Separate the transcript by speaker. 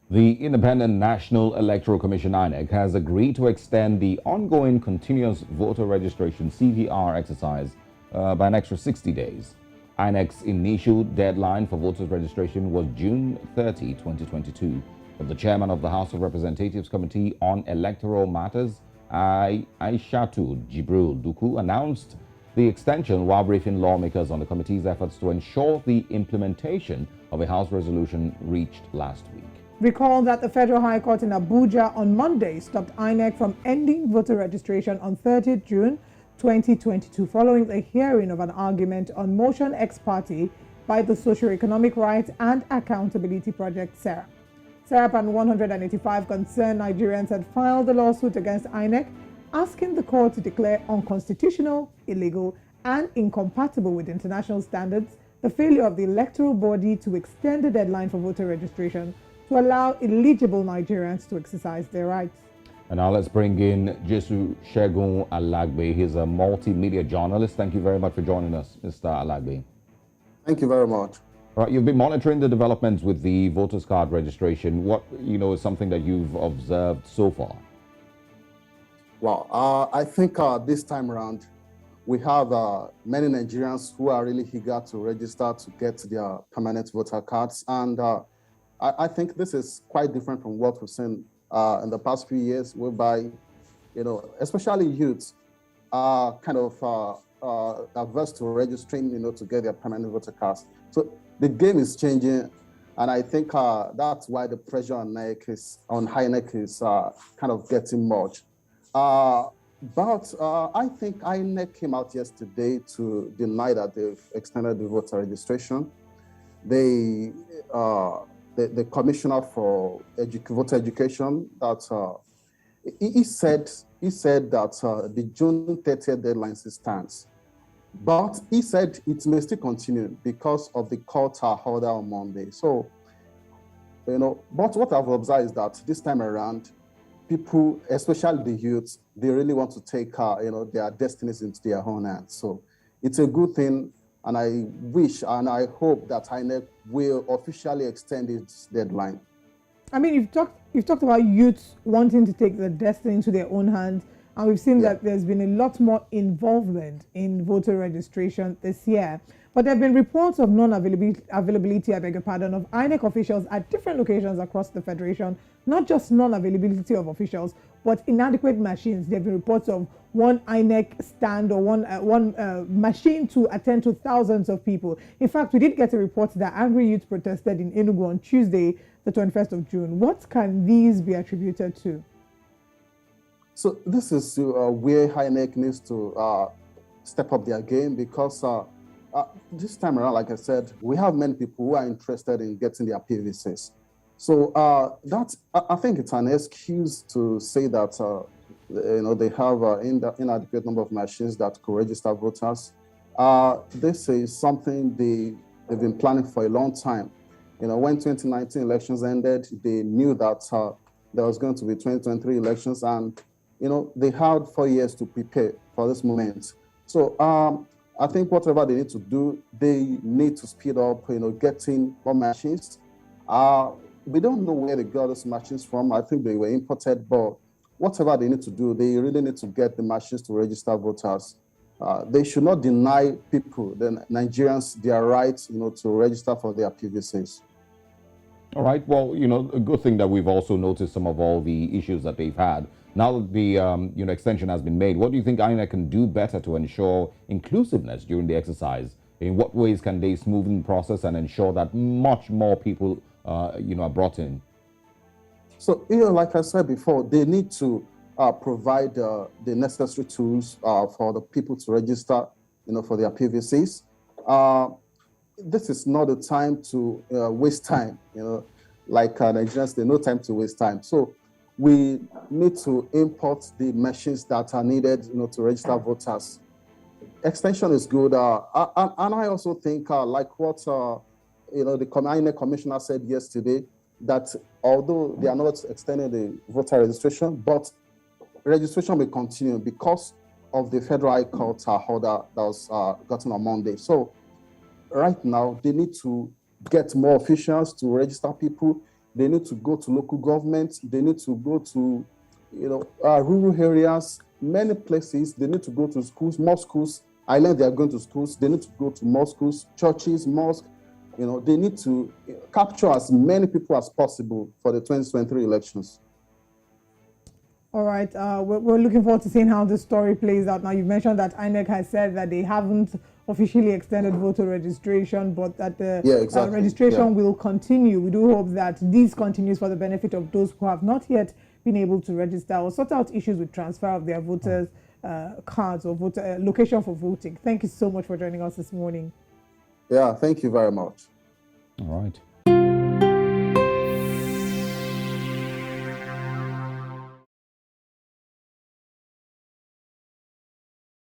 Speaker 1: The Independent National Electoral Commission INEC has agreed to extend the ongoing continuous voter registration CVR exercise by an extra 60 days. INEC's initial deadline for voters registration was June 30, 2022. But the chairman of the House of Representatives Committee on Electoral Matters, Aishatu Jibril Dukku, announced the extension while briefing lawmakers on the committee's efforts to ensure the implementation of a House resolution reached last week.
Speaker 2: Recall that the Federal High Court in Abuja on Monday stopped INEC from ending voter registration on 30 June 2022 following the hearing of an argument on motion ex parte by the Socio-Economic Rights and Accountability Project (SERAP). SERAP and 185 concerned Nigerians had filed a lawsuit against INEC asking the court to declare unconstitutional, illegal, and incompatible with international standards the failure of the electoral body to extend the deadline for voter registration to allow eligible Nigerians to exercise their rights.
Speaker 1: And now let's bring in Jesu Shegun Alagbe. He's a multimedia journalist. Thank you very much for joining us, Mr. Alagbe.
Speaker 3: Thank you very much.
Speaker 1: All right, you've been monitoring the developments with the voters card registration. What, is something that you've observed so far?
Speaker 3: Well, I think this time around, we have many Nigerians who are really eager to register to get their permanent voter cards. And I think this is quite different from what we've seen in the past few years, whereby, especially youths are kind of averse to registering, to get their permanent voter cards. So the game is changing, and I think that's why the pressure on INEC is kind of getting much. But I think INEC came out yesterday to deny that they've extended the voter registration. The commissioner for voter education, that he said that the June 30th deadline still stands, but he said it may still continue because of the court order on Monday. So, but what I've observed is that this time around, people, especially the youths, they really want to take their destinies into their own hands. So it's a good thing. And I wish and I hope that INEC will officially extend its deadline.
Speaker 2: I mean, you've talked about youths wanting to take their destiny into their own hands, and we've seen that there's been a lot more involvement in voter registration this year. But there have been reports of non-availability, of INEC officials at different locations across the Federation, not just non-availability of officials, but inadequate machines. There have been reports of one INEC stand or one machine to attend to thousands of people. In fact, we did get a report that angry youth protested in Enugu on Tuesday, the 21st of June. What can these be attributed to?
Speaker 3: So this is where INEC needs to step up their game, because this time around, like I said, we have many people who are interested in getting their PVCs. So I think it's an excuse to say that they have an inadequate number of machines that could register voters. This is something they've been planning for a long time. When 2019 elections ended, they knew that there was going to be 2023 elections, and they had 4 years to prepare for this moment. So I think whatever they need to do, they need to speed up, getting more machines. We don't know where they got those machines from. I think they were imported, but whatever they need to do, they really need to get the machines to register voters. They should not deny people, the Nigerians, their rights, to register for their PVCs.
Speaker 1: All right. Well, a good thing that we've also noticed some of all the issues that they've had. Now that the extension has been made, what do you think INEC can do better to ensure inclusiveness during the exercise? In what ways can they smoothen the process and ensure that much more people are brought in?
Speaker 3: So, like I said before, they need to provide the necessary tools for the people to register, for their PVCs. This is not the time to waste time, like Nigerians, there's no time to waste time. So we need to import the machines that are needed, to register voters. Extension is good. And I also think, like what the INEC commissioner said yesterday, that although they are not extending the voter registration, but registration will continue because of the Federal High Court order that was gotten on Monday. So right now, they need to get more officials to register people. They need to go to local government. They need to go to, rural areas, many places. They need to go to schools, more schools. I learned they are going to schools. They need to go to more schools, churches, mosques. They need to capture as many people as possible for the 2023 elections.
Speaker 2: All right. We're looking forward to seeing how this story plays out. Now, you've mentioned that INEC has said that they haven't officially extended voter registration, but that the registration will continue. We do hope that this continues for the benefit of those who have not yet been able to register or sort out issues with transfer of their voters' cards or voter location for voting. Thank you so much for joining us this morning.
Speaker 3: Yeah, thank you very much.
Speaker 1: All right.